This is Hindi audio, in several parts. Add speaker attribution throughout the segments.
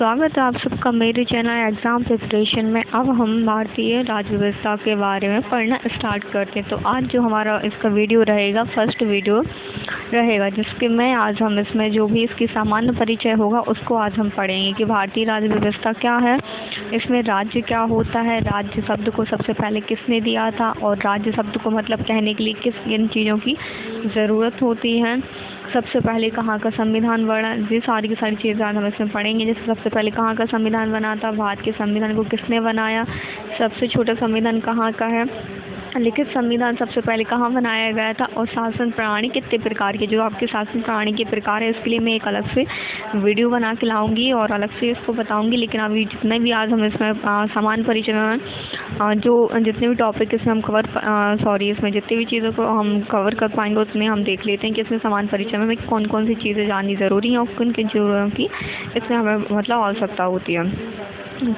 Speaker 1: स्वागत है आप सबका मेरे चैनल एग्ज़ाम प्रिपरेशन में। अब हम भारतीय राज्य व्यवस्था के बारे में पढ़ना स्टार्ट करते हैं। तो आज जो हमारा इसका वीडियो रहेगा, फर्स्ट वीडियो रहेगा, जिसके में आज हम इसमें जो भी इसकी सामान्य परिचय होगा उसको आज हम पढ़ेंगे कि भारतीय राज्य व्यवस्था क्या है, इसमें राज्य क्या होता है, राज्य शब्द को सबसे पहले किसने दिया था और राज्य शब्द को मतलब कहने के लिए किस इन चीज़ों की ज़रूरत होती है, सबसे पहले कहाँ का संविधान बना, ये सारी की सारी चीज़ें आज हम इसमें पढ़ेंगे। जैसे सबसे पहले कहाँ का संविधान बना था, भारत के संविधान को किसने बनाया, सबसे छोटा संविधान कहाँ का है, लिखित संविधान सबसे पहले कहाँ बनाया गया था, और शासन प्रणाली कितने प्रकार की, जो आपके शासन प्रणाली के प्रकार है इसके लिए मैं एक अलग से वीडियो बना के लाऊंगी और अलग से इसको बताऊंगी। लेकिन अभी जितने भी आज हम इसमें सामान्य परिचय में जो जितने भी टॉपिक इसमें हम इसमें जितनी भी चीज़ों को हम कवर कर पाएंगे उतने हम देख लेते हैं कि इसमें सामान्य परिचय में कौन कौन सी चीज़ें जाननी ज़रूरी हैं और किन किन चीज़ों की इसमें हमें मतलब आवश्यकता होती है,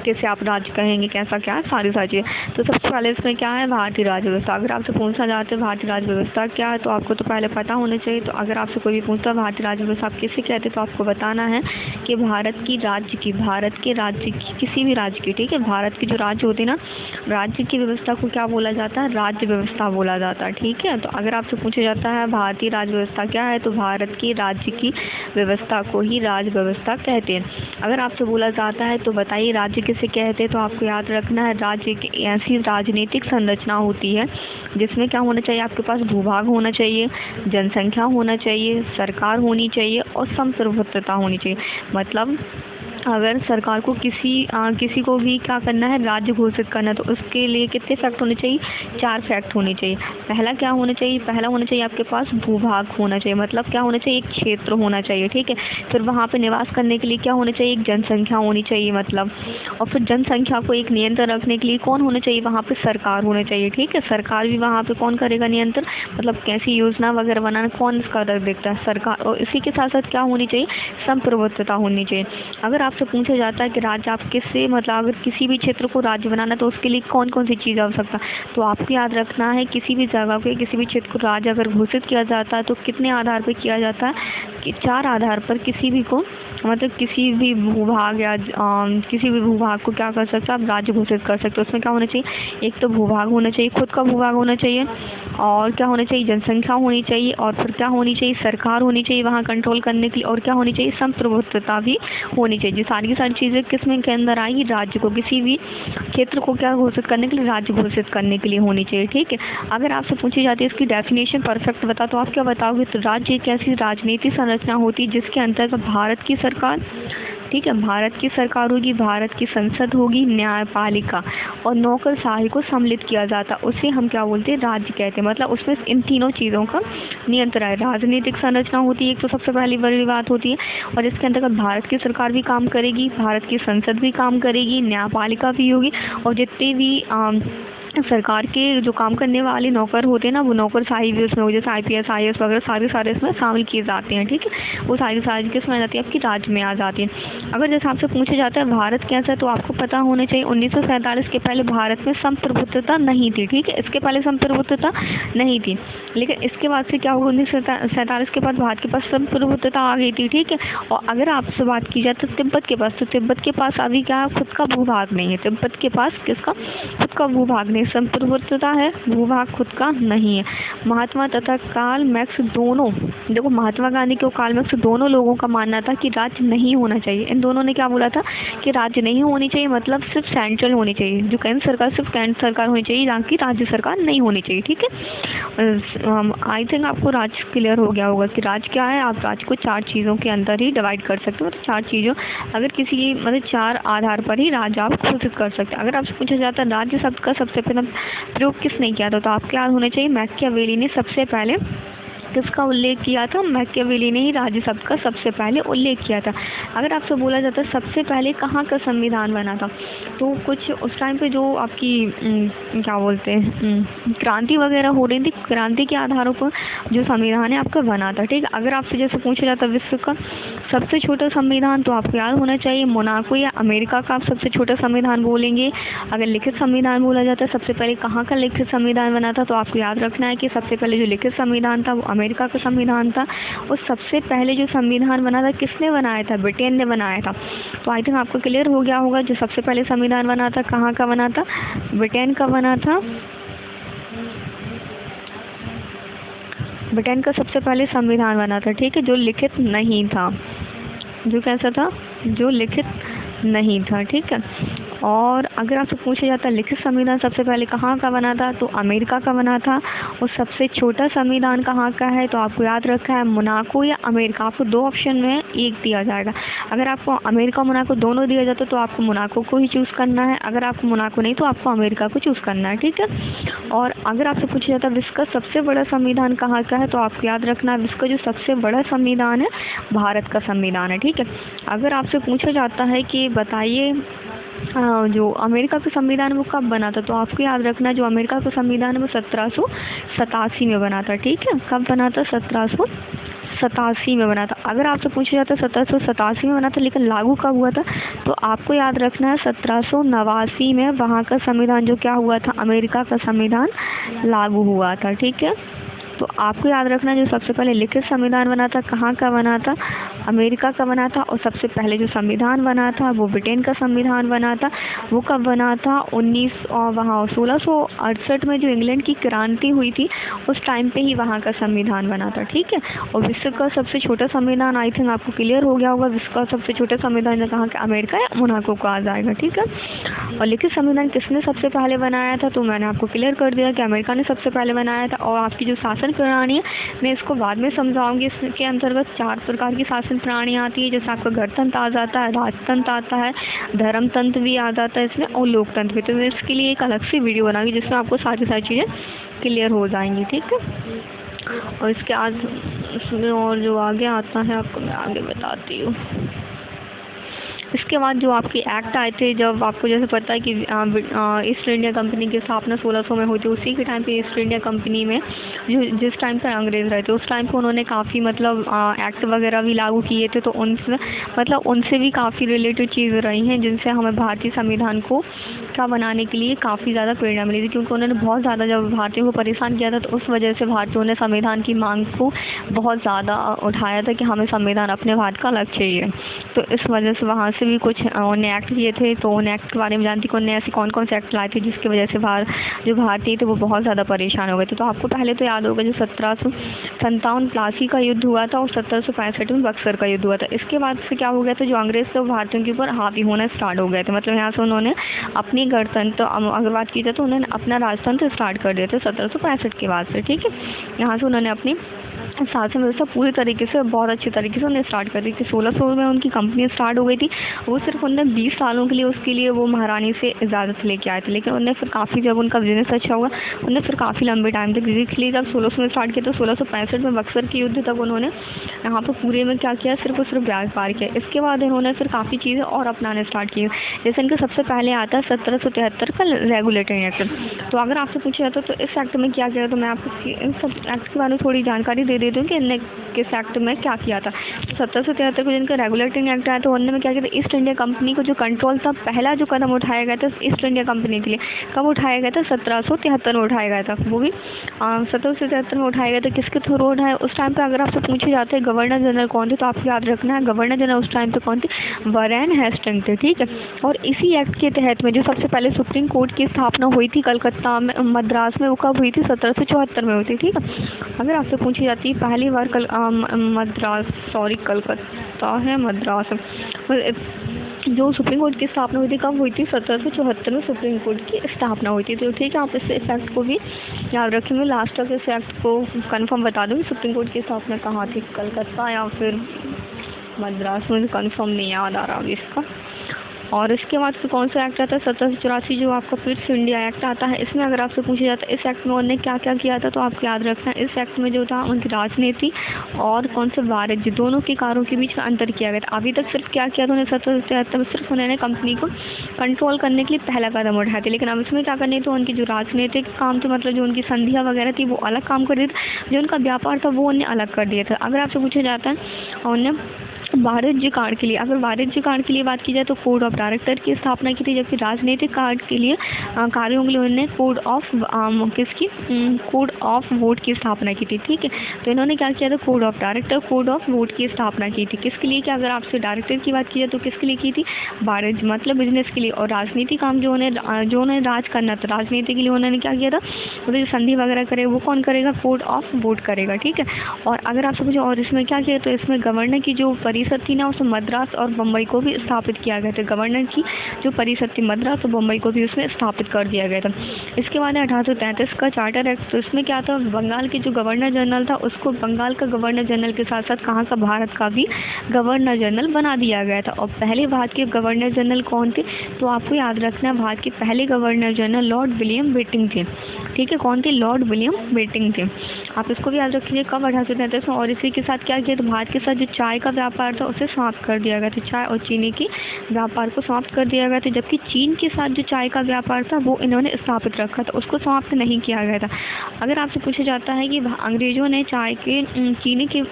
Speaker 1: कैसे आप राज्य कहेंगे, कैसा क्या है, सारी चीज़ें। तो सबसे पहले इसमें क्या है, भारतीय राज्य व्यवस्था। अगर आपसे पूछा जाता है भारतीय राज्य व्यवस्था क्या है तो आपको तो पहले पता होना चाहिए। तो अगर आपसे कोई भी पूछता है भारतीय राज्य व्यवस्था आप किसे कहते हैं तो आपको बताना है कि भारत के राज्य की किसी भी राज्य की, ठीक है, भारत के जो राज्य होते हैं ना, राज्य की व्यवस्था को क्या बोला जाता है, राज्य व्यवस्था बोला जाता है, ठीक है। तो अगर आपसे पूछा जाता है भारतीय राज्य व्यवस्था क्या है तो भारत के राज्य की व्यवस्था को ही राज्य व्यवस्था कहते हैं। अगर आपसे बोला जाता है तो बताइए राज्य किसे कहते हैं, तो आपको याद रखना है राज्य एक ऐसी राजनीतिक संरचना होती है जिसमें क्या होना चाहिए, आपके पास भूभाग होना चाहिए, जनसंख्या होना चाहिए, सरकार होनी चाहिए और संप्रभुत्वता होनी चाहिए। मतलब अगर सरकार को किसी को भी क्या करना है, राज्य घोषित करना, तो उसके लिए कितने फैक्ट होने चाहिए, 4 फैक्ट होने चाहिए। पहला क्या होना चाहिए, पहला होना चाहिए आपके पास भूभाग होना चाहिए, मतलब क्या होना चाहिए, एक क्षेत्र होना चाहिए, ठीक है। फिर वहाँ पे निवास करने के लिए क्या होना चाहिए, एक जनसंख्या होनी चाहिए मतलब, और फिर जनसंख्या को एक नियंत्रण रखने के लिए कौन होना चाहिए, वहाँ पे सरकार होना चाहिए, ठीक है। सरकार भी वहाँ पे कौन करेगा नियंत्रण, मतलब कैसी योजना वगैरह बनाना कौन इसका रख देखता है, सरकार। और इसी के साथ साथ क्या होनी चाहिए, संप्रभुत्वता होनी चाहिए। अगर आपसे पूछा जाता है कि राज्य आप किससे मतलब अगर किसी भी क्षेत्र को राज्य बनाना तो उसके लिए कौन कौन सी चीज़ आवश्यकता, तो आपको याद रखना है किसी भी जगह पे किसी भी क्षेत्र को राज्य अगर घोषित किया जाता है तो कितने आधार पर किया जाता है कि 4 आधार पर किसी भी को मतलब किसी भी भूभाग या किसी भी भूभाग को क्या कर सकते हो आप, राज्य घोषित कर सकते हो। उसमें क्या होना चाहिए, एक तो भूभाग होना चाहिए, खुद का भूभाग होना चाहिए, और क्या होना चाहिए, जनसंख्या होनी चाहिए, और फिर क्या होनी चाहिए, सरकार होनी चाहिए वहाँ कंट्रोल करने के लिए, और क्या होनी चाहिए, संप्रभुत्वता भी होनी चाहिए। सारी की सारी चीज़ें किसमें के अंदर आएगी, राज्य को, किसी भी क्षेत्र को क्या घोषित करने के लिए, राज्य घोषित करने के लिए होनी चाहिए, ठीक है। अगर आपसे पूछी जाती है इसकी डेफिनेशन परफेक्ट बता तो आप क्या बताओगे, तो राज्य एक ऐसी राजनीतिक संरचना होती है जिसके अंतर्गत भारत की सरकार, ठीक है, भारत की सरकार होगी, भारत की संसद होगी, न्यायपालिका और नौकरशाही को सम्मिलित किया जाता, उसे हम क्या बोलते हैं, राज्य कहते हैं। मतलब उसमें इन तीनों चीज़ों का नियंत्रण है। राजनीतिक संरचना होती है एक तो सबसे पहली बड़ी बात होती है, और इसके अंतर्गत भारत की सरकार भी काम करेगी, भारत की संसद भी काम करेगी, न्यायपालिका भी होगी, और जितने भी सरकार के जो काम करने वाले नौकर होते हैं ना, वो नौकरशाही भी उसमें हो, जैसे IPS IAS वगैरह सारे इसमें शामिल किए जाते हैं, ठीक है। वो सारी किस में आ जाती है, आपकी राज्य में आ जाती है। अगर जैसे आपसे पूछा जाता है भारत कैसा है तो आपको पता होना चाहिए 1947 के पहले भारत में संप्रभुत्वता नहीं थी, ठीक है, इसके पहले संप्रभुत्वता नहीं थी, लेकिन इसके बाद से क्या हुआ, 1947 के बाद भारत के पास संप्रभुत्वता आ गई थी, ठीक है। और अगर आपसे बात की जाए तो तिब्बत के पास, तो तिब्बत के पास अभी क्या खुद का भूभाग नहीं है, तिब्बत के पास किसका खुद का भूभाग नहीं, संप्रभुत्वता है, भूभाग खुद का नहीं है। महात्मा तथा कार्ल मैक्स दोनों, देखो महात्मा गांधी के और कार्ल मैक्स दोनों लोगों का मानना था कि राज्य नहीं होना चाहिए। इन दोनों ने क्या बोला था कि राज्य नहीं होनी चाहिए, मतलब सिर्फ सेंट्रल होनी चाहिए, जो केंद्र सरकार सिर्फ केंद्र सरकार होनी चाहिए, जहाँ की राज्य सरकार नहीं होनी चाहिए, ठीक है। आई थिंक आपको राज्य क्लियर हो गया होगा कि राज्य क्या है। आप राज्य को 4 चीज़ों के अंदर ही डिवाइड कर सकते हो, तो 4 चीज़ों अगर किसी मतलब 4 आधार पर ही राज्य आप घोषित कर सकते हैं। अगर आपसे पूछा जाता है राज्य शब्द का सबसे पहले प्रयोग किसने किया था, तो आपके याद होना चाहिए मैकियावेली ने सबसे पहले किसका उल्लेख किया था, मैकियावेली ने ही राज्य शब्द का सबसे पहले उल्लेख किया था। अगर आपसे बोला जाता है सबसे पहले कहाँ का संविधान बना था, तो कुछ उस टाइम पे जो आपकी क्या बोलते हैं क्रांति वगैरह हो रही थी, क्रांति के आधारों पर जो संविधान है आपका बना था, ठीक है। अगर आपसे जैसे पूछा जाता है विश्व का सबसे छोटा संविधान, तो आपको याद होना चाहिए मोनाको या अमेरिका का आप सबसे छोटा संविधान बोलेंगे। अगर लिखित संविधान बोला जाता है सबसे पहले कहाँ का लिखित संविधान बना था, तो आपको याद रखना है कि सबसे पहले जो लिखित संविधान था वो अमेरिका का संविधान था, उस सबसे पहले जो संविधान बना था किसने बनाया था? ब्रिटेन ने बनाया था। तो आई थिंक आपको क्लियर हो गया होगा जो सबसे पहले संविधान बना था कहाँ का बना था? ब्रिटेन का बना था। ब्रिटेन का सबसे पहले संविधान बना था, ठीक है, जो लिखित नहीं था। जो कैसा था? जो लिखित नहीं था, ठीक है। और अगर आपसे पूछा जाता है लिखित संविधान सबसे पहले कहाँ का बना था, तो अमेरिका का बना था। और सबसे छोटा संविधान कहाँ का है, तो आपको याद रखा है मोनाको या अमेरिका। आपको दो ऑप्शन में एक दिया जाएगा। अगर आपको अमेरिका मोनाको दोनों दिया जाता तो आपको मोनाको को ही चूज़ करना है, अगर आपको मोनाको नहीं तो आपको अमेरिका को चूज़ करना है, ठीक है। और अगर आपसे पूछा जाता है विश्व का सबसे बड़ा संविधान कहाँ का है, तो आपको याद रखना है विश्व का जो सबसे बड़ा संविधान है भारत का संविधान है, ठीक है। अगर आपसे पूछा जाता है कि बताइए जो अमेरिका का संविधान वो कब बना था, तो आपको याद रखना है जो अमेरिका का संविधान है वो 1787 में बना था, ठीक है। कब बना था? 1787 में बना था। अगर आपसे पूछा जाता है 1787 में बना था लेकिन लागू कब हुआ था, तो आपको याद रखना है 1789 में वहाँ का संविधान जो क्या हुआ था, अमेरिका का संविधान लागू हुआ था, ठीक है। तो आपको याद रखना जो सबसे पहले लिखित संविधान बना था कहाँ का बना था, अमेरिका का बना था। और सबसे पहले जो संविधान बना था वो ब्रिटेन का संविधान बना था। वो कब बना था? 1668 में जो इंग्लैंड की क्रांति हुई थी उस टाइम पे ही वहाँ का संविधान बना था, ठीक है। और विश्व का सबसे छोटा संविधान आई थिंक आपको क्लियर हो गया होगा, विश्व का सबसे छोटा संविधान कहाँ का? अमेरिका या मोनाको को आ जाएगा, ठीक है। और लिखित संविधान किसने सबसे पहले बनाया था, तो मैंने आपको क्लियर कर दिया कि अमेरिका ने सबसे पहले बनाया था। और आपकी जो शासन प्रणाली है मैं इसको बाद में समझाऊंगी। इसके अंतर्गत 4 प्रकार की शासन प्रणाली आती है, जैसे आपका गणतंत्र आ जाता है, राजतंत्र आता है, धर्मतंत्र भी आ जाता है इसमें, और लोकतंत्र भी। तो मैं इसके लिए एक अलग से वीडियो बनाऊंगी जिसमें आपको सारी चीज़ें क्लियर हो जाएंगी, ठीक है। और इसके आज इसमें और जो आगे आता है आपको मैं आगे बताती हूँ। इसके बाद जो आपके एक्ट आए थे, जब आपको जैसे पता है कि ईस्ट इंडिया कंपनी की स्थापना 1600 में हुई थी, उसी के टाइम पे ईस्ट इंडिया कंपनी में जिस टाइम पर अंग्रेज़ रहे थे उस टाइम पे उन्होंने काफ़ी मतलब एक्ट वगैरह भी लागू किए थे। तो उनसे मतलब उनसे भी काफ़ी रिलेटेड चीज़ें रही हैं जिनसे हमें भारतीय संविधान को क्या बनाने के लिए काफ़ी ज़्यादा प्रेरणा मिली थी, क्योंकि उन्होंने बहुत ज़्यादा जब भारतीयों को परेशान किया था तो उस वजह से भारतीयों ने संविधान की मांग को बहुत ज़्यादा उठाया था कि हमें संविधान अपने भारत का अलग चाहिए। तो इस वजह से वहाँ से भी कुछ उन्होंने एक्ट किए थे। तो उन एक्ट के बारे में जानती कि उन्होंने ऐसे कौन कौन से एक्ट लाए थे जिसकी वजह से जो भारतीय थे वो बहुत ज़्यादा परेशान हो गए थे। तो आपको पहले तो याद होगा जो 1757 प्लासी का युद्ध हुआ था और 1765 में बक्सर का युद्ध हुआ था। इसके बाद से क्या हो गया था, जो अंग्रेज़ थे वो भारतीयों के ऊपर हावी होना स्टार्ट हो गए थे। मतलब यहाँ से उन्होंने अपनी गणतंत्र अगर बात की जाए तो उन्होंने अपना राजतंत्र स्टार्ट कर दिया था 1765 के बाद से, ठीक है। यहाँ से उन्होंने अपनी शासन व्यवस्था पूरी तरीके से बहुत अच्छी तरीके से उन्हें स्टार्ट कर दी थी। 1600 में उनकी कंपनी स्टार्ट हो गई थी। वो सिर्फ उन्होंने 20 सालों के लिए उसके लिए वो महारानी से इजाज़त लेके आए थे, लेकिन उन्हें फिर काफ़ी जब उनका बिजनेस अच्छा हुआ उन्हें फिर काफ़ी लंबे टाइम तक, इसलिए जब 1600 में स्टार्ट किया तो 1665 में बक्सर के युद्ध तक उन्होंने यहाँ पर पूरे में क्या किया, सिर्फ और सिर्फ व्यापार किया। इसके बाद उन्होंने फिर काफ़ी चीज़ें और अपनाने स्टार्ट की, जैसे इनका सबसे पहले आता है 1773 का रेगुलेटरी एक्ट। तो अगर आपसे पूछा जाता तो इस एक्ट में क्या किया, तो मैं आपको इन सब एक्ट के बारे में थोड़ी जानकारी दे देती हूँ कि इनने किस एक्ट में क्या किया था। 1773 को जिनका रेगुलेटरी एक्ट आया तो उन्होंने क्या किया था, ईस्ट इंडिया कंपनी को जो कंट्रोल था, पहला जो कदम उठाया गया था ईस्ट इंडिया कंपनी के लिए कब उठाया गया था, 1773 में उठाया गया था। वो भी 1773 में उठाया गया था। किसके थ्रू उठाया उस टाइम पे, अगर आपसे पूछे जाते हैं गवर्नर जनरल कौन थे, तो आपको याद रखना है गवर्नर जनरल उस टाइम पे कौन थे, वारेन हेस्टिंग्स थे, ठीक है। और इसी एक्ट के तहत में जो सबसे पहले सुप्रीम कोर्ट की स्थापना हुई थी कलकत्ता में, मद्रास में, वो कब हुई थी, 1774 में हुई थी, ठीक है। अगर आपसे पूछी जाती है पहली बार कलकत्ता है मद्रास जो सुप्रीम कोर्ट की स्थापना हुई थी कब हुई थी, 1774 में सुप्रीम कोर्ट की स्थापना हुई थी। तो ठीक है, आप इस फैक्ट को भी याद रखेंगे। लास्ट तक इस फैक्ट को कंफर्म बता दूँगी सुप्रीम कोर्ट की स्थापना कहाँ थी, कलकत्ता या फिर मद्रास, मुझे कंफर्म नहीं याद आ रहा अभी इसका। और इसके बाद फिर कौन सा एक्ट आता है, 1784 जो आपका फिर इंडिया एक्ट आता है। इसमें अगर आपसे पूछा जाता है इस एक्ट में उन्होंने क्या क्या किया था, तो आपको याद रखना है इस एक्ट में जो था उनकी राजनीति और कौन से वाणिज्य दोनों के कार्यों के बीच में अंतर किया गया था। अभी तक सिर्फ क्या किया था उन्होंने 1773 में, सिर्फ उन्होंने कंपनी को कंट्रोल करने के लिए पहला कदम उठाया था। लेकिन अब इसमें क्या करने तो उनकी जो राजनीतिक काम थे, मतलब जो उनकी संधियाँ वगैरह थी वो अलग काम कर रही थी, जो उनका व्यापार था वो उन्हें अलग कर दिया था। अगर आपसे पूछा जाता है उन्हें वाणिज्य कार्ड के लिए, अगर वाणिज्य कार्ड के लिए बात की जाए तो कोड ऑफ डायरेक्टर की स्थापना की थी, जबकि राजनीतिक कार्ड के लिए कार्यों के लिए उन्होंने कोड ऑफ वोट की स्थापना की थी। ठीक है, तो इन्होंने क्या किया था, code of director, code of vote की स्थापना की थी। किसके लिए? कि अगर आपसे डायरेक्टर की बात की जाए तो किसके लिए की थी? वाणिज्य मतलब बिजनेस के लिए। और राजनीतिक काम जो उन्हें राज करना था, राजनीति के लिए उन्होंने क्या किया था, मतलब जो संधि वगैरह करे वो कौन करेगा? कोड ऑफ वोट करेगा। ठीक है, और अगर आपसे पूछे और इसमें क्या किया, तो इसमें गवर्नर की जो परिषद थी ना, उसमें मद्रास और बम्बई को भी स्थापित किया गया था। गवर्नर की जो परिषद थी मद्रास और बम्बई को भी उसमें स्थापित कर दिया गया था। इसके बाद 1833 का चार्टर एक्ट, तो इसमें क्या था, बंगाल के जो गवर्नर जनरल था उसको बंगाल का गवर्नर जनरल के साथ साथ कहाँ का, भारत का भी गवर्नर जनरल बना दिया गया था। और पहले भारत के गवर्नर जनरल कौन थे? तो आपको याद रखना है, भारत के पहले governor general Lord William Bentinck थे। ठीक है, कौन थे? लॉर्ड विलियम बेटिंग थे। आप इसको भी याद रखिए कब, 1833 में। और इसी के साथ क्या किया, तो भारत के साथ जो चाय का व्यापार था उसे समाप्त कर दिया गया था। चाय और चीनी के व्यापार को समाप्त कर दिया गया था, जबकि चीन के साथ जो चाय का व्यापार था वो इन्होंने स्थापित रखा था, उसको समाप्त नहीं किया गया था। अगर आपसे पूछा जाता है कि अंग्रेजों ने चीनी के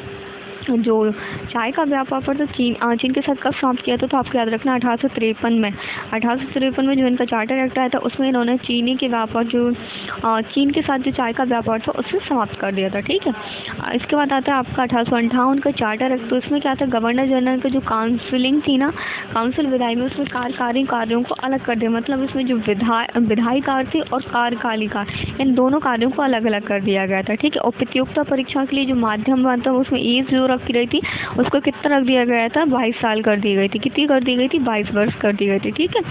Speaker 1: जो चाय का व्यापार पर तो चीन के साथ कब समाप्त किया था, तो आपको याद रखना 1853 में। 1853 में जो इनका चार्टर एक्ट आया था उसमें इन्होंने चीनी के व्यापार, जो चीन के साथ जो चाय का व्यापार था उसे समाप्त कर दिया था। ठीक है, इसके बाद आता है आपका 1858 का चार्टर एक्ट। तो इसमें क्या था, गवर्नर जनरल का जो काउंसिलिंग थी ना, काउंसिल विधायी में, उसमें कार्यकारी कार्यों को अलग कर दिया। मतलब इसमें जो विधायी कार्य थे और कार्यकारी कार्य, इन दोनों कार्यों को अलग अलग कर दिया गया था। ठीक है, और प्रतियोगिता परीक्षा के लिए जो माध्यम बनता है उसमें एज जो रखी रही थी उसको कितना रख दिया गया था, 22 साल कर दी गई थी। कितनी कर दी गई थी? 22 वर्ष कर दी गई थी। ठीक है,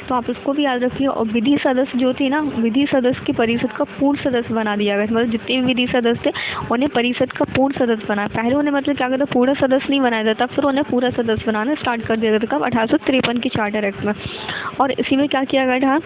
Speaker 1: तो आप इसको भी याद रखिए। और विधि सदस्य जो थे ना, विधि सदस्य की परिषद का पूर्ण सदस्य बना दिया गया था। मतलब जितने भी विधि सदस्य थे उन्हें परिषद का पूर्ण सदस्य बनाया। पहले उन्हें मतलब क्या कहते, पूरा सदस्य नहीं बनाया जाता, फिर उन्हें पूरा सदस्य बनाना स्टार्ट कर दिया गया था। कब? 1853 की चार्टर एक्ट में। और इसी में क्या किया गया था,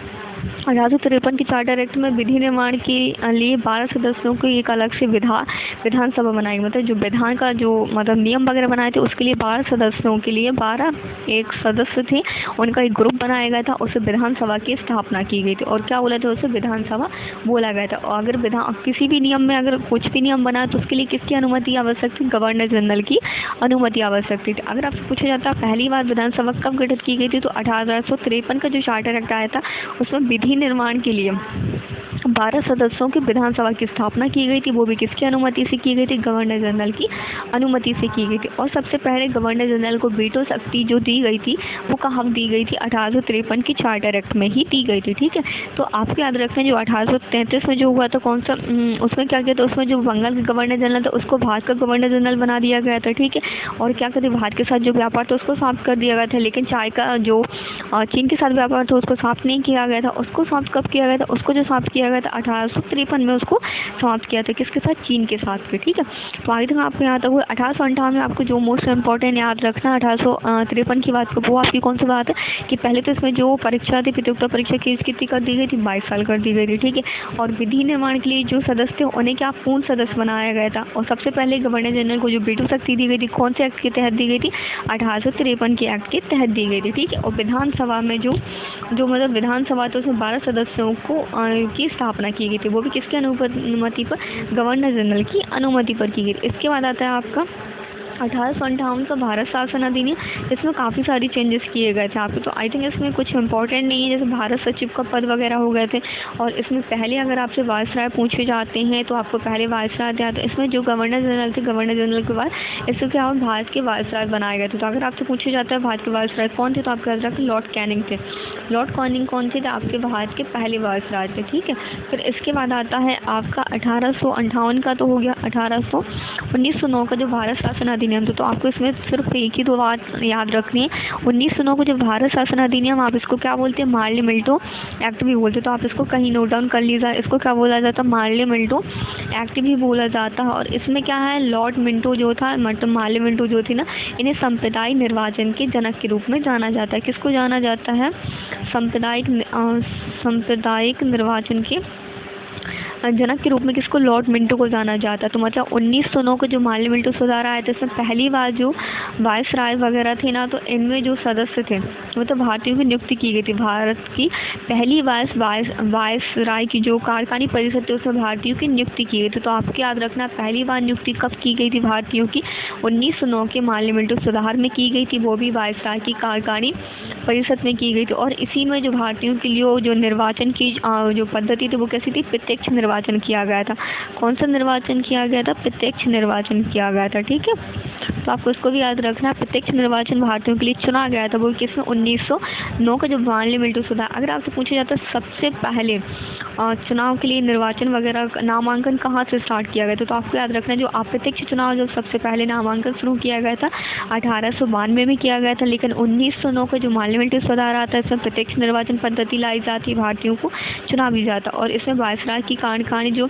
Speaker 1: 1853 की चार्टर एक्ट में विधि निर्माण के लिए 12 सदस्यों की एक अलग से विधानसभा बनाई। मतलब जो विधान का जो मतलब नियम वगैरह बनाए थे उसके लिए 12 सदस्यों के लिए 12 एक सदस्य थे, उनका एक ग्रुप बनाया गया था, उसे विधानसभा की स्थापना की गई थी। और क्या बोला था उसे? विधानसभा बोला गया था। और अगर किसी भी नियम में अगर कुछ भी नियम बना तो उसके लिए किसकी अनुमति आवश्यक थी? गवर्नर जनरल की अनुमति आवश्यक थी। अगर आपसे पूछा जाता है पहली बार विधानसभा कब गठित की गई थी, तो 1853 का जो चार्टर एक्ट आया था उसमें विधि निर्माण के लिए 12 सदस्यों की विधानसभा की स्थापना की गई थी। वो भी किसकी अनुमति से की गई थी? गवर्नर जनरल की अनुमति से की गई थी। और सबसे पहले गवर्नर जनरल को वीटो शक्ति जो दी गई थी वो कहाँ दी गई थी? 1853 की चार्टर एक्ट में ही दी गई थी। ठीक है, तो आपको याद रखना जो 1833 में जो हुआ था कौन सा, उसमें क्या किया था, उसमें जो बंगाल के गवर्नर जनरल था उसको भारत का गवर्नर जनरल बना दिया गया था। ठीक है, और क्या कहते, भारत के साथ जो व्यापार था उसको समाप्त कर दिया गया था। लेकिन चाय का जो चीन के साथ व्यापार था उसको समाप्त नहीं किया गया था। उसको समाप्त कब किया गया था? उसको जो समाप्त किया गया था 1853 में उसको समाप्त किया था। किसके साथ? चीन के साथ के। ठीक है, तो आगे तक आपको याद होगा। 1858 में आपको जो मोस्ट इंपॉर्टेंट याद रखना 1853 की बात को, वो आपकी कौन सी बात है कि पहले तो इसमें जो परीक्षा थी, प्रतियोगिता परीक्षा की एज कितनी कर दी गई थी? 22 साल कर दी गई थी। ठीक है, और विधि निर्माण के लिए जो सदस्य थे उन्हें क्या पूर्ण सदस्य बनाया गया था। और सबसे पहले गवर्नर जनरल को जो वीटो शक्ति दी गई थी कौन से एक्ट के तहत दी गई थी? 1853 के एक्ट के तहत दी गई थी। ठीक है, और विधानसभा में जो मतलब विधानसभा तो उसमें 12 सदस्यों को की स्थापना की गई थी। वो भी किसकी अनुमति पर? गवर्नर जनरल की अनुमति पर की गई थी। इसके बाद आता है आपका 1858 का भारत शासन अधिनियम। इसमें काफ़ी सारी चेंजेस किए गए थे आपको, तो आई थिंक इसमें कुछ इंपॉर्टेंट नहीं है, जैसे भारत सचिव का पद वगैरह हो गए थे। और इसमें पहले अगर आपसे वायसराय पूछे जाते हैं तो आपको पहले वायसराय थे। इसमें जो गवर्नर जनरल थे, गवर्नर जनरल के बाद इससे क्या हो, भारत के वायसराय बनाए गए थे। तो अगर आपसे पूछे जाता है भारत के वायसराय कौन थे, तो आपको याद रखें लॉर्ड कैनिंग थे। लॉर्ड कैनिंग कौन थे? आपके भारत के पहले वायसराय थे। ठीक है, फिर इसके बाद आता है आपका 1858 का तो हो गया। 1909 का जो भारत शासन अधिनियम था, तो आपको इसमें सिर्फ एक ही दो बात याद रखनी है। 1909 को जो भारत शासन अधिनियम, आप इसको क्या बोलते हैं? मार्ले मिल्टो एक्ट भी बोलते हैं। तो आप इसको कहीं नोट डाउन कर लीजिए, इसको क्या बोला जाता है? मार्ले मिल्टो एक्ट भी बोला जाता है। और इसमें क्या है, लॉर्ड मिंटो जो था, मतलब मार्ले मिंटो जो थी ना, इन्हें सांप्रदायिक निर्वाचन के जनक के रूप में जाना जाता है। किसको जाना जाता है? सांप्रदायिक निर्वाचन के जनक के रूप में किसको, लॉर्ड मिंटो को जाना जाता है। तो मतलब 1909 को जो मार्ली मिंटो सुधार आया था, इसमें पहली बार जो वाइस राय वगैरह थे ना, तो इनमें जो सदस्य थे वो तो भारतीयों की नियुक्ति की गई थी। भारत की पहली वाइस राय की जो कार्यकारिणी परिषद थी उसमें भारतीयों की नियुक्ति की गई थी। तो आपको याद रखना पहली बार नियुक्ति कब की गई थी भारतीयों की, 1909 के मार्ली मिंटो सुधार में की गई थी, वो भी वाइस राय की कार्यकारिणी परिषद में की गई थी। और इसी में जो भारतीयों के लिए जो निर्वाचन की जो पद्धति थी वो कैसी थी, प्रत्यक्ष निर्वाचन किया गया था। कौन सा निर्वाचन किया गया था, प्रत्यक्ष निर्वाचन किया गया था। ठीक है, तो आपको इसको भी याद रखना है। प्रत्यक्ष निर्वाचन भारतीयों के लिए चुना गया था, वो किसमें, 1909 का जो मार्ली मिंटो सुधार। अगर आपसे पूछा जाता है सबसे पहले चुनाव के लिए निर्वाचन वगैरह नामांकन कहाँ से स्टार्ट किया गया था, तो आपको याद रखना है जो अप्रत्यक्ष चुनाव जो सबसे पहले नामांकन शुरू किया गया था 1892 में किया गया था। लेकिन 1909 का जो मार्ली मिंटो सुधार आता है इसमें प्रत्यक्ष निर्वाचन पद्धति लाई जाती, भारतीयों को चुना भी जाता और इसमें वायसराय की कार्यकारिणी जो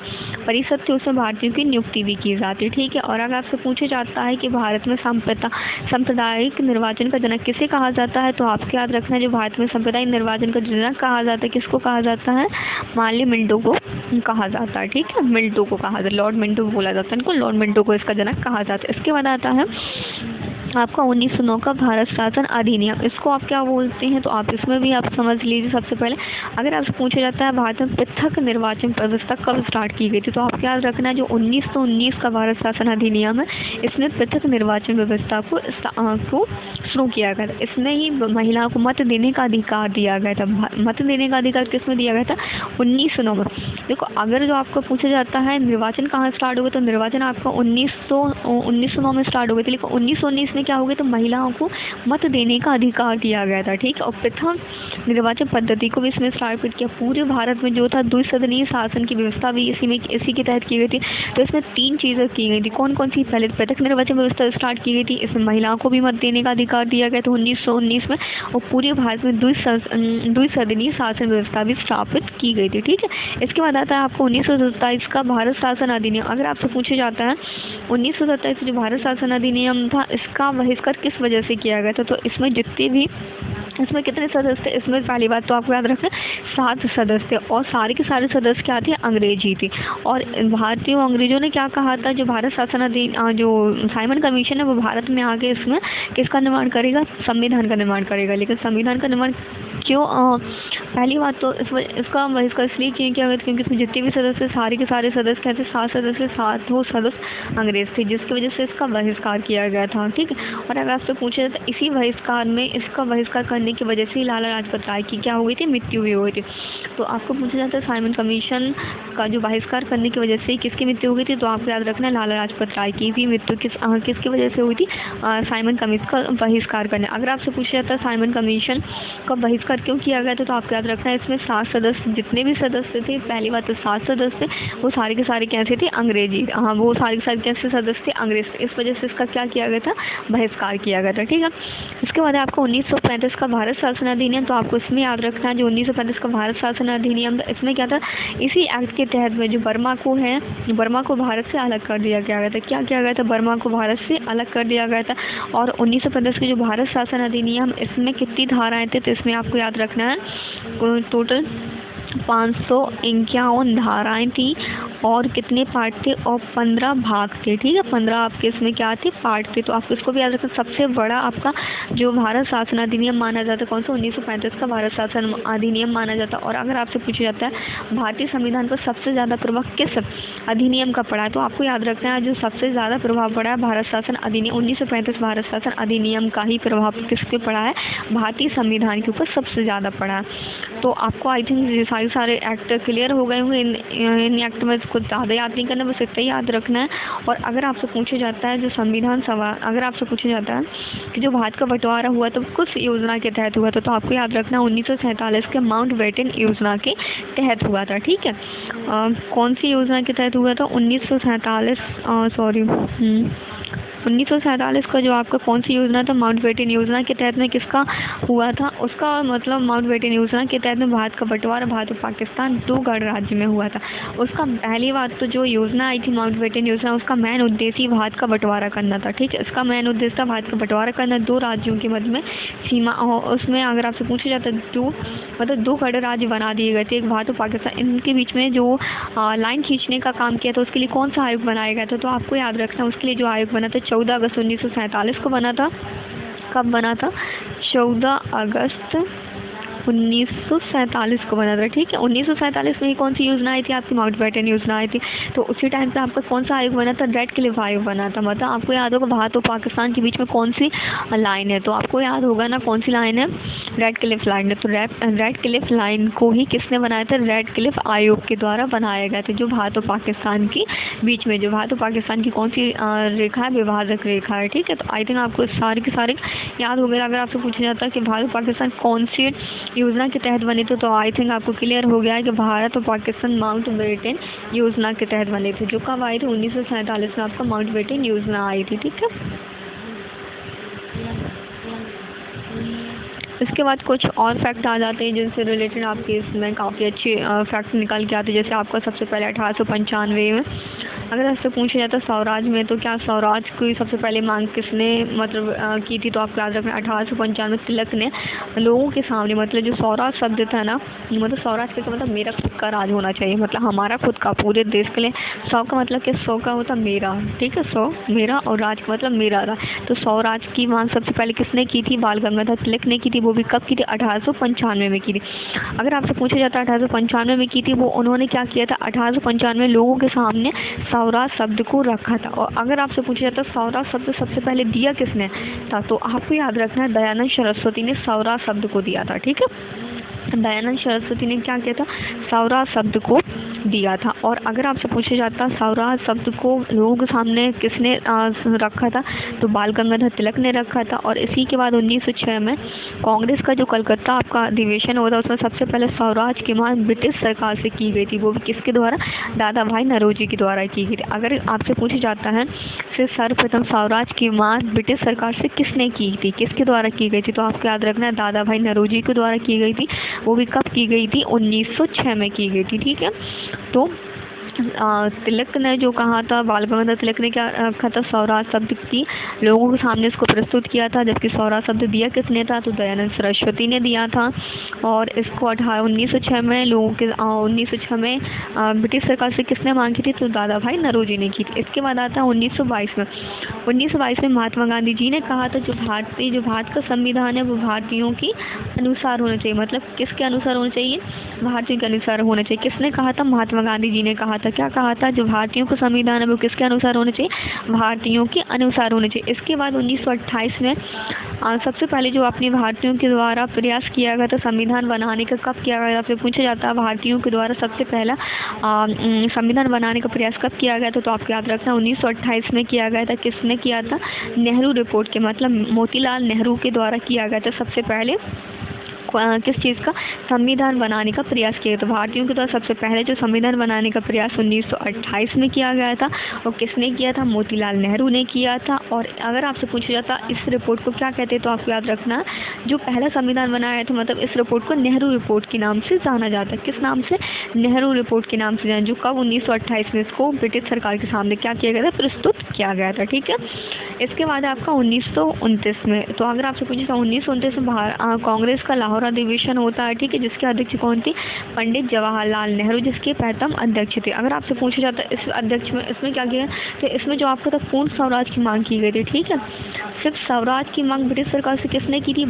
Speaker 1: परिषद थी उसमें भारतीयों की नियुक्ति भी की जाती। ठीक है, और अगर आपसे पूछा जाता है कि भारत में सांप्रदायिक निर्वाचन का जनक किसे कहा जाता है, तो आपको याद रखना है जो भारत में सांप्रदायिक निर्वाचन का जनक कहा जाता है, किसको कहा जाता है, मार्ली मिंटो को कहा जाता है। ठीक है, मिंटो को कहा जाता है, लॉर्ड मिंटो बोला जाता है इनको, लॉर्ड मिंटो को इसका जनक कहा जाता है। इसके बाद आता है आपका 1909 का भारत शासन अधिनियम। इसको आप क्या बोलते हैं, तो आप इसमें भी आप समझ लीजिए। सबसे पहले अगर आपसे पूछा जाता है भारत में पृथक निर्वाचन व्यवस्था कब स्टार्ट की गई थी, तो आपको याद रखना है जो 1919 का भारत शासन अधिनियम है इसमें पृथक निर्वाचन व्यवस्था को शुरू किया गया था। इसमें ही महिलाओं को मत देने का अधिकार दिया गया था। मत देने का अधिकार किसमें दिया गया था, 1909 में। देखो, अगर जो आपको पूछा जाता है निर्वाचन कहाँ स्टार्ट हो गया, तो निर्वाचन आपका 1909 में स्टार्ट हो गया था। लेकिन 1919 में क्या हो गया, तो महिलाओं को मत देने का अधिकार दिया गया था। ठीक है, और प्रथम निर्वाचन पद्धति को भी इसमें स्थापित किया। पूरे भारत में जो था द्विसदनीय शासन की व्यवस्था भी इसी के तहत की गई थी। तो इसमें 3 चीज़ें की गई थी। कौन कौन सी, पहले पृथक निर्वाचन व्यवस्था स्टार्ट की गई थी, इसमें महिलाओं को भी मत देने का अधिकार दिया गया था 1919 में, और पूरे भारत में द्विसदनीय शासन व्यवस्था भी स्थापित की गई थी। ठीक है, इसके बाद आता है आपको 1927 का भारत शासन अधिनियम। अगर आपसे पूछा जाता है 1927 जो भारत शासन अधिनियम था इसका बहिष्कार किस वजह से किया गया था, तो इसमें जितने भी इसमें कितने सदस्य थे, इसमें पहली बात तो आपको याद रखना 7 सदस्य, और सारे के सारे सदस्य क्या थे, अंग्रेज ही थे। और भारतीय अंग्रेजों ने क्या कहा था, जो भारत शासन अधिनियम जो साइमन कमीशन है वो भारत में आके इसमें किसका निर्माण करेगा, संविधान का निर्माण करेगा। लेकिन संविधान का निर्माण क्यों, पहली बात तो इसका बहिष्कार इसलिए किया गया क्योंकि इसमें जितने भी सदस्य सारे के सारे सदस्य कहते 7 सदस्य 7 सदस्य अंग्रेज थे, जिसकी वजह से इसका बहिष्कार किया गया था। ठीक है, और अगर आपसे पूछा जाता इसी बहिष्कार में इसका बहिष्कार करने की वजह से लाला लाजपत राय की क्या हो गई थी, मृत्यु भी हो गई थी। तो आपको पूछा जाता है साइमन कमीशन का जो बहिष्कार करने की वजह से किसकी मृत्यु हो गई थी, तो आपको याद रखना है लाला लाजपत राय की भी मृत्यु किसकी वजह से हुई थी, साइमन कमीशन का बहिष्कार करने। अगर आपसे पूछा जाता है साइमन कमीशन का बहिष्कार क्यों किया गया था, तो आपको याद रखना है इसमें 7 सदस्य जितने भी सदस्य थे, पहली बात तो 7 सदस्य वो सारे के सारे कैसे थे, अंग्रेजी। हाँ, वो सारे के सारे कैसे सदस्य थे, अंग्रेज थे। इस वजह से इसका क्या किया गया था, बहिष्कार किया गया था। ठीक है, इसके बाद आपको 1935 का भारत शासन अधिनियम। तो आपको इसमें याद रखना है जो 1935 का भारत शासन अधिनियम था इसमें क्या था, इसी एक्ट के तहत में जो बर्मा को भारत से अलग कर दिया गया था। क्या किया गया था, बर्मा को भारत से अलग कर दिया गया था। और 1935 के जो भारत शासन अधिनियम इसमें कितनी धाराएं थे, तो इसमें आपको याद रखना है टोटल 551 धाराएं थी और कितने पार्ट थे, और 15 भाग थे। ठीक है, 15 आपके इसमें क्या थे, पार्ट थे। तो आपको इसको भी याद रखना, सबसे बड़ा आपका जो भारत शासन अधिनियम माना जाता है कौन सा, 1935 का भारत शासन अधिनियम माना जाता है। और अगर आपसे पूछा जाता है भारतीय संविधान पर सबसे ज़्यादा प्रभाव किस अधिनियम का पड़ा है, तो आपको याद रखना है जो सबसे ज़्यादा प्रभाव पड़ा है भारत शासन अधिनियम 1935 भारत शासन अधिनियम का ही प्रभाव किस पे पड़ा है, भारतीय संविधान के ऊपर सबसे ज़्यादा पड़ा है। तो आपको आई थिंक सारे एक्ट क्लियर हो गए होंगे। इन एक्ट में कुछ ज़्यादा याद नहीं करना, बस इतना ही याद रखना है। और अगर आपसे पूछा जाता है जो संविधान सभा, अगर आपसे पूछा जाता है कि जो भारत का बंटवारा हुआ तो किस योजना के तहत हुआ था, तो आपको याद रखना 1947 के माउंट बेटन योजना के तहत हुआ था। ठीक है, कौन सी योजना के तहत हुआ था, 1947 1947 का जो आपका कौन सी योजना था, माउंटबेटन योजना के तहत में किसका हुआ था, उसका मतलब माउंटबेटन योजना के तहत में भारत का बंटवारा भारत और पाकिस्तान 2 गणराज्य में हुआ था। उसका पहली बात तो जो योजना आई थी माउंटबेटन योजना, उसका मेन उद्देश्य ही भारत का बंटवारा करना था। ठीक है, इसका मेन उद्देश्य था भारत का बंटवारा करना 2 राज्यों के मध्य में सीमा। उसमें अगर आपसे पूछा जाता है 2 गणराज्य बना दिए गए थे, एक भारत और पाकिस्तान। इनके बीच में जो लाइन खींचने का काम किया था उसके लिए कौन सा आयोग बनाया गया था, तो आपको याद रखना उसके लिए जो आयोग बना था 14 अगस्त 1947 को बना था। कब बना था? 14 अगस्त 1947 को बना था। ठीक है, 1947 में ही कौन सी योजना आई थी आपकी, माउंटबेटन योजना आई थी। तो उसी टाइम पे आपका कौन सा आयोग बना था? रेड क्लिफ आयोग बना था। मतलब आपको याद होगा भारत और पाकिस्तान के बीच में कौन सी लाइन है, तो आपको याद होगा ना कौन सी लाइन है, रेड क्लिफ लाइन है। तो रेड क्लिफ लाइन को ही किसने बनाया था? रेड क्लिफ आयोग के द्वारा बनाया गया था, जो भारत और पाकिस्तान के बीच में, जो भारत और पाकिस्तान की कौन सी रेखा है, विभाजक रेखा है। ठीक है, तो आई थिंक आपको सारे के सारे याद हो गए। अगर आपसे पूछा जाता है कि भारत और पाकिस्तान कौन सी योजना के तहत बने थे, तो आई थिंक आपको क्लियर हो गया है कि भारत और पाकिस्तान माउंटबेटन योजना के तहत बने थे, जो कब आई थी? 1947 में आपका माउंटबेटन योजना आई थी। ठीक है, इसके बाद कुछ और फैक्ट आ जाते हैं जिनसे रिलेटेड आपके इसमें काफ़ी अच्छे फैक्ट निकल के आते हैं। जैसे आपका सबसे पहले 1895 में अगर आपसे पूछा जाता है स्वराज में, तो क्या स्वराज की सबसे पहले मांग किसने मतलब की थी, तो आपको याद रखना 1895 तिलक ने लोगों के सामने, मतलब जो स्वराज शब्द था ना, मतलब स्वराज का मतलब मेरा खुद का राज होना चाहिए, मतलब हमारा खुद का, पूरे देश के लिए। सौ का मतलब क्या? सौ का होता मेरा। ठीक है, सौ मेरा और राज का मतलब मेरा राज। तो स्वराज की मांग सबसे पहले किसने की थी? बाल गंगाधर तिलक ने की थी। वो भी कब की थी? 1895 में की थी। अगर आपसे पूछा जाता है 1895 में की थी, वो उन्होंने क्या किया था? 1895 में लोगों के सामने स्वराज शब्द को रखा था। और अगर आपसे पूछा जाता है स्वराज शब्द सबसे पहले दिया किसने था, तो आपको याद रखना है दयानंद सरस्वती ने स्वराज शब्द को दिया था। ठीक है, दयानंद सरस्वती ने क्या किया था? स्वराज शब्द को दिया था। और अगर आपसे पूछा जाता स्वराज शब्द को लोगों के सामने किसने रखा था, तो बाल गंगाधर तिलक ने रखा था। और इसी के बाद 1906 में कांग्रेस का जो कलकत्ता आपका अधिवेशन हुआ था, उसमें सबसे पहले स्वराज की मांग ब्रिटिश सरकार से की गई थी। वो भी किसके द्वारा? दादा भाई नौरोजी के द्वारा की गई थी। अगर आपसे पूछा जाता है फिर सर्वप्रथम स्वराज की मांग ब्रिटिश सरकार से किसने की थी, किसके द्वारा की गई थी, तो आपको याद रखना है दादा भाई नौरोजी के द्वारा की गई थी। वो भी कब की गई थी? 1906 में की गई थी। ठीक है, तो तिलक ने जो कहा था, बाल गंगाधर तिलक ने क्या रखा था? स्वराज शब्द की लोगों के सामने इसको प्रस्तुत किया था। जबकि स्वराज शब्द दिया किसने था? तो दयानंद सरस्वती ने दिया था। और इसको 1906 में लोगों के 1906 में ब्रिटिश सरकार से किसने मांगी थी? तो दादा भाई नौरोजी ने की थी। इसके बाद आता है 1922 में। 1922 में महात्मा गांधी जी ने कहा था जो भारत का संविधान है वो भारतीयों के अनुसार होना चाहिए। मतलब किसके अनुसार होना चाहिए? भारतीयों के अनुसार होना चाहिए। किसने कहा था? महात्मा गांधी जी ने कहा था। क्या कहा था? जो भारतीयों का संविधान है वो किसके अनुसार होना चाहिए? भारतीयों के अनुसार होना चाहिए। इसके बाद 1928 में सबसे पहले जो अपने भारतीयों के द्वारा प्रयास किया गया था संविधान बनाने का, कब किया गया? फिर पूछा जाता है भारतीयों के द्वारा सबसे पहला संविधान बनाने का प्रयास कब किया गया था, तो आपको याद रखना 1928 में किया गया था। किसने किया था? नेहरू रिपोर्ट के मतलब मोतीलाल नेहरू के द्वारा किया गया था सबसे पहले किस चीज़ का? संविधान बनाने का प्रयास किया। तो भारतीयों के द्वारा सबसे पहले जो संविधान बनाने का प्रयास 1928 में किया गया था। और किसने किया था? मोतीलाल नेहरू ने किया था। और अगर आपसे पूछा जाता इस रिपोर्ट को क्या कहते हैं, तो आपको याद रखना जो पहला संविधान बनाया था, मतलब इस रिपोर्ट को नेहरू रिपोर्ट के नाम से जाना जाता है। किस नाम से? नेहरू रिपोर्ट के नाम से जाना, जो कब 1928 में इसको ब्रिटिश सरकार के सामने क्या किया गया था? प्रस्तुत किया गया था। ठीक है, इसके बाद आपका 1929 में, तो अगर आपसे पूछे 1929 में कांग्रेस का लाहौर अधिवेशन होता है। ठीक है, जिसके अध्यक्ष कौन थी? पंडित जवाहरलाल नेहरू, जिसके प्रथम अध्यक्ष थे। अगर आपसे पूछा जाता है इस अध्यक्ष में इसमें क्या किया, तो इसमें जो आपको था पूर्ण स्वराज की मांग की गई थी। ठीक है, सिर्फ स्वराज की मांग ब्रिटिश सरकार से किसने की थी?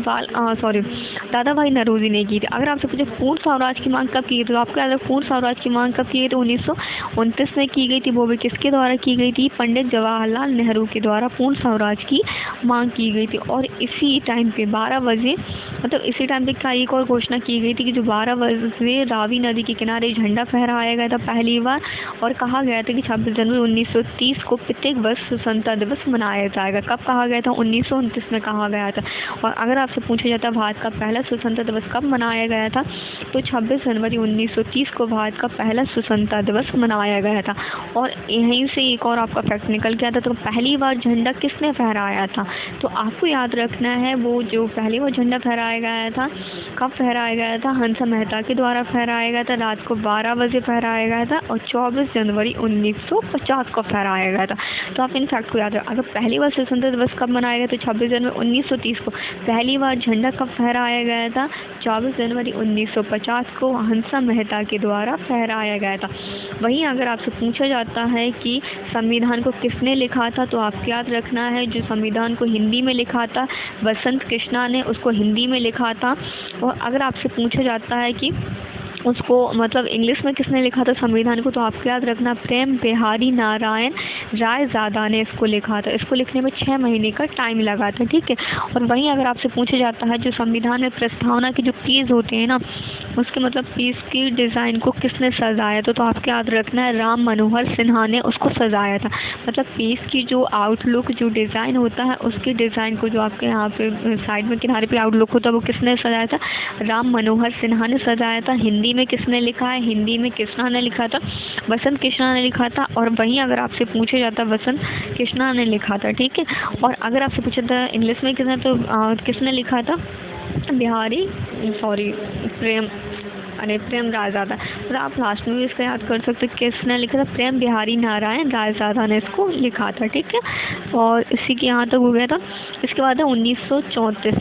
Speaker 1: दादा भाई नौरोजी ने की थी। अगर आपसे पूछे पूर्ण स्वराज की मांग कब की गई, तो आपको याद है पूर्ण स्वराज की मांग कब की गई? तो 1929 में की गई थी। वो भी किसके द्वारा की गई थी? पंडित जवाहरलाल नेहरू के द्वारा पूर्ण स्वराज की मांग की गई थी। और इसी टाइम पे 12 बजे मतलब इसी टाइम पे क्या एक और घोषणा की गई थी कि जो 12 बजे रावी नदी के किनारे झंडा फहराया गया था पहली बार, और कहा गया था कि 26 जनवरी 1930 को प्रत्येक वर्ष स्वतंत्रता दिवस मनाया जाएगा। कब कहा गया था? 1929 में कहा गया था। और अगर आपसे पूछा जाता है भारत का पहला स्वतंत्रता दिवस कब मनाया गया था, तो 26 जनवरी 1930 को भारत का पहला स्वतंत्रता दिवस मनाया गया था। और यहीं से एक और आपका फैक्ट निकल के आता, तो पहली बार झंडा किसने फहराया था? तो आपको याद रखना है वो जो पहली बार झंडा फहराया गया था, कब फहराया गया था? हंसा मेहता के द्वारा फहराया गया था, रात को 12 बजे फहराया गया था, और 24 जनवरी 1950 को फहराया गया था। तो आप इन फैक्ट को याद रखें। अगर पहली बार स्वतंत्रता दिवस कब मनाया गया, तो 26 जनवरी 1930 को। पहली बार झंडा कब फहराया गया था? 24 जनवरी 1950 को हंसा मेहता के द्वारा फहराया गया था। वहीं अगर आपसे पूछा जाता है कि संविधान को किसने लिखा था, तो आपको याद रखना है जो संविधान को हिंदी में लिखा था बसंत कृष्णा ने उसको हिंदी में लिखा था। और अगर आपसे पूछा जाता है कि उसको मतलब इंग्लिश में किसने लिखा था संविधान को, तो आपको याद रखना प्रेम बिहारी नारायण रायजादा ने इसको लिखा था। इसको लिखने में 6 महीने का टाइम लगा था, ठीक है। और वहीं अगर आपसे पूछा जाता है जो संविधान में प्रस्तावना के जो पेज होते हैं ना, उसके मतलब पेज की डिज़ाइन को किसने सजाया था, तो आपको याद रखना है राम मनोहर सिन्हा ने उसको सजाया था। मतलब पेज की जो आउटलुक जो डिज़ाइन होता है उसकी डिज़ाइन को जो आपके यहाँ पे साइड में किनारे पे आउटलुक होता है वो किसने सजाया था? राम मनोहर सिन्हा ने सजाया था। हिंदी में किसने लिखा है? हिंदी में कृष्णा ने लिखा था, बसंत कृष्णा ने लिखा था। और वहीं अगर आपसे पूछा जाता बसंत कृष्णा ने लिखा था, ठीक है। और अगर आपसे पूछा था इंग्लिश में किसने, तो किसने लिखा था? प्रेम रायजादा। तो आप लास्ट में भी इसका याद कर सकते हैं किसने लिखा था? प्रेम बिहारी नारायण रायजादा ने इसको लिखा था, ठीक है। और इसी के यहाँ तक हो गया था। इसके बाद है 1934।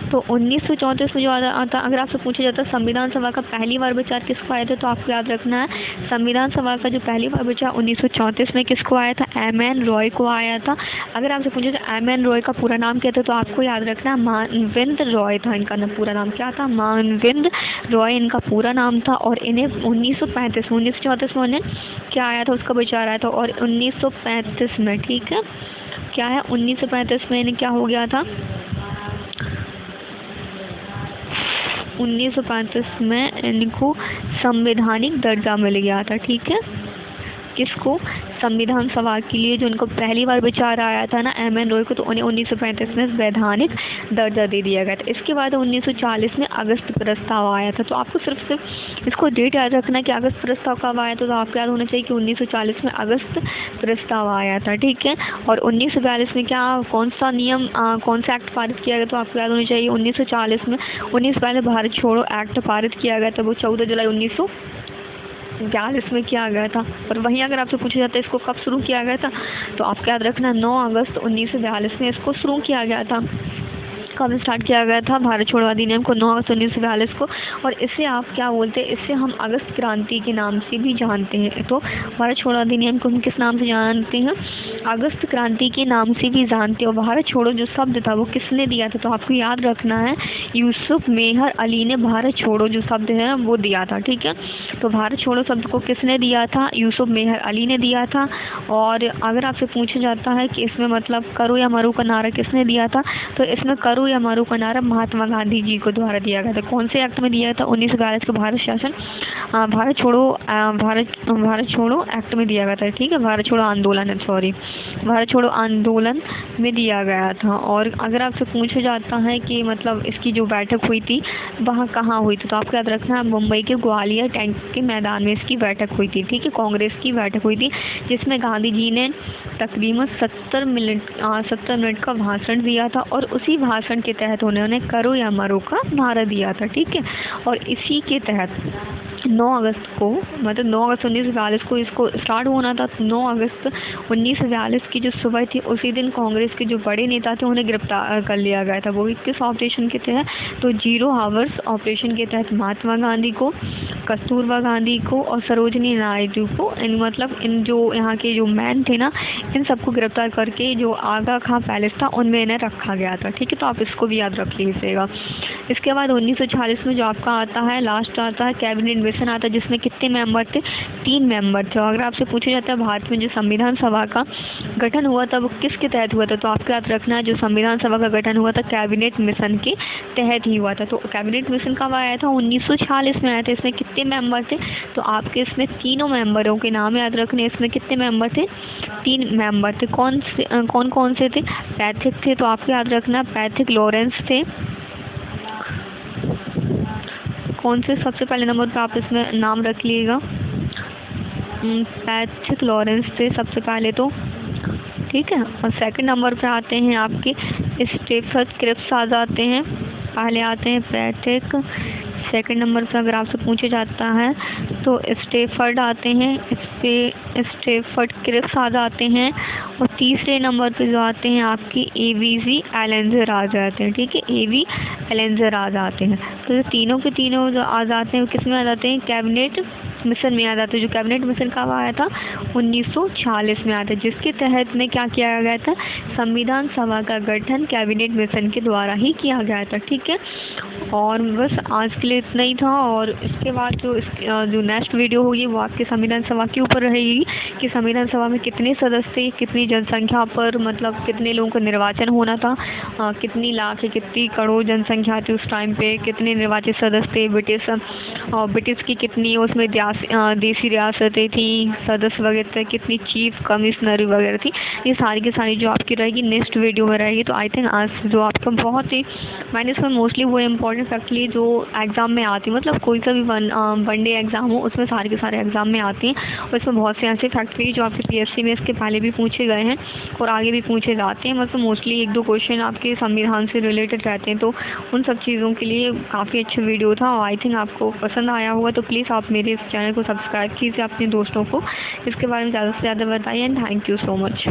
Speaker 1: तो 1934 में जो आता अगर आपसे पूछा जाता है संविधान सभा का पहली बार विचार किसको आया था, तो आपको याद रखना है संविधान सभा का जो पहली बार विचार 1934 में किसको आया था? एम.एन. रॉय को आया था। अगर आपसे पूछा जाए एम.एन. रॉय का पूरा नाम क्या था, तो आपको याद रखना है मानवेंद्र रॉय था इनका पूरा नाम। क्या था? मानवेंद्र रॉय इनका पूरा नाम था। और इन्हें 1934 में उन्हें क्या आया था, उसका विचार आया था। और 1935 में, ठीक है, क्या है 1935 में इन्हें क्या हो गया था? 1935 में इनको संवैधानिक दर्जा मिल गया था, ठीक है। किसको? संविधान सभा के लिए जो उनको पहली बार विचार आया था ना एम.एन. रॉय को, तो उन्हें 1935 में वैधानिक दर्जा दे दिया गया था। इसके बाद 1940 में अगस्त प्रस्ताव आया था। तो आपको सिर्फ इसको डेट याद रखना है कि अगस्त प्रस्ताव कब आया था, तो आपको याद होना चाहिए कि 1940 में अगस्त प्रस्ताव आया था, ठीक है। और 1942 में क्या कौन सा नियम कौन सा एक्ट पारित किया गया, तो आपको याद होना चाहिए 1940 में 1942 भारत छोड़ो एक्ट पारित किया गया था। वो 14 जुलाई 1942 में किया गया था। और वहीं अगर आपसे पूछा जाता है इसको कब शुरू किया गया था, तो आपको याद रखना 9 अगस्त 1942 में इसको शुरू किया गया था। कब स्टार्ट किया गया था भारत छोड़ो अधिनियम को? 9 अगस्त 1942 को। और इसे आप क्या बोलते हैं? इसे हम अगस्त क्रांति के नाम से भी जानते हैं। तो भारत छोड़ो अधिनियम को हम किस नाम से जानते हैं? अगस्त क्रांति के नाम से भी जानते हो। भारत छोड़ो जो शब्द था वो किसने दिया था, तो आपको याद रखना है यूसुफ मेहर अली ने भारत छोड़ो जो शब्द है वो दिया था, ठीक है। तो भारत छोड़ो शब्द को किसने दिया था? यूसुफ मेहर अली ने दिया था। और अगर आपसे पूछा जाता है कि इसमें मतलब करो या मरो का नारा किसने दिया था, तो इसमें करो या मरो का नारा महात्मा गांधी जी को द्वारा दिया गया था। कौन से एक्ट में दिया था? 1942 के भारत शासन भारत छोड़ो एक्ट में दिया गया था, ठीक है। भारत छोड़ो आंदोलन में दिया गया था। और अगर आपसे पूछा जाता है कि मतलब इसकी जो बैठक हुई थी वहाँ कहाँ हुई थी, तो आपको याद रखना है मुंबई के ग्वालियर टैंक के मैदान में इसकी बैठक हुई थी, ठीक है। कांग्रेस की बैठक हुई थी जिसमें गांधी जी ने तकरीबन 70 मिनट का भाषण दिया था। और उसी भाषण के तहत उन्होंने करो या मरो का नारा दिया था, ठीक है। और इसी के तहत 9 अगस्त को मतलब 9 अगस्त 1942 को इसको स्टार्ट होना था। 9 अगस्त 1942 की जो सुबह थी उसी दिन कांग्रेस के जो बड़े नेता थे उन्हें गिरफ्तार कर लिया गया था। वो भी किस ऑपरेशन के तहत? तो 0 आवर्स ऑपरेशन के तहत महात्मा गांधी को कस्तूरबा गांधी को और सरोजिनी नायडू को, इन जो यहाँ के जो मैन थे ना, इन सबको गिरफ्तार करके जो आगा खां पैलेस था उनमें इन्हें रखा गया था। ठीक है, तो आप इसको भी याद रख लीजिएगा। इसके बाद 1940 में जो आपका आता है, लास्ट आता है कैबिनेट मिशन आता है, जिसमें कितने मेंबर थे? 3 मेंबर थे। और अगर आपसे पूछा जाता है भारत में जो संविधान सभा का गठन हुआ था वो किसके तहत हुआ था, तो आपको याद रखना है जो संविधान सभा का गठन हुआ था कैबिनेट मिशन के तहत ही हुआ था। तो कैबिनेट मिशन कब आया था? 1940 में आया था। इसमें कितने मेंबर थे? तो आपके इसमें तीनों मेंबरों के नाम याद रखने। इसमें कितने मेंबर थे? 3 मेंबर थे। कौन से थे? पैथिक थे, तो आपको याद रखना पैथिक लॉरेंस थे। कौन से सबसे पहले नंबर पर आप इसमें नाम रख लीजिएगा, पैथिक लॉरेंस थे सबसे पहले तो। ठीक है, और सेकंड नंबर पे आते हैं आपके स्टेफर्ड क्रिप्स आ जाते हैं, पहले आते हैं पैथिक, सेकंड नंबर पे अगर आपसे पूछा जाता है तो स्टेफर्ड आते हैं, स्टेफर्ड क्रिप्स आ जाते हैं, और तीसरे नंबर पे जो आते हैं आपकी एवीजी एलेंजर आ जाते हैं। ठीक है, एवी एलेंजर आ जाते हैं। तो जो तीनों के तीनों जो आ जाते हैं वो किस में आ जाते हैं? कैबिनेट मिशन में आ जाते हैं। जो कैबिनेट मिशन कब आया था? 1940 में आया था, जिसके तहत में क्या किया गया था? संविधान सभा का गठन कैबिनेट मिशन के द्वारा ही किया गया था। ठीक है, और बस आज के लिए इतना ही था। और इसके बाद जो नेक्स्ट वीडियो होगी वो आपके संविधान सभा के ऊपर रहेगी कि संविधान सभा में कितने सदस्य थे, कितनी जनसंख्या पर मतलब कितने लोगों का निर्वाचन होना था, कितनी लाख है, कितनी करोड़ जनसंख्या थी उस टाइम पे, कितने निर्वाचित सदस्य थे, ब्रिटिश की कितनी उसमें देसी रियासतें थी, सदस्य वगैरह थे, कितनी चीफ कमिश्नरी वगैरह थी। ये सारी की सारी जो आपकी रहेगी नेक्स्ट वीडियो में रहेगी। तो आई थिंक आज जो आपका बहुत ही मैंने इसमें मोस्टली वो इम्पोर्टेंट फैक्ट लिए जो एग्ज़ाम में आती है, मतलब कोई सा भी वन डे एग्ज़ाम हो उसमें सारे के सारे एग्ज़ाम में आती हैं। और इसमें बहुत से ऐसे फैक्ट लिए जो आपके पीएससी में इसके पहले भी पूछे गए हैं और आगे भी पूछे जाते हैं। मतलब मोस्टली 1-2 क्वेश्चन आपके संविधान से रिलेटेड रहते हैं। तो उन सब चीज़ों के लिए काफ़ी अच्छा वीडियो था और आई थिंक आपको पसंद आया होगा। तो प्लीज़ आप मेरे इस चैनल को सब्सक्राइब कीजिए, अपने दोस्तों को इसके बारे में ज़्यादा से ज़्यादा बताइए। And thank you so much.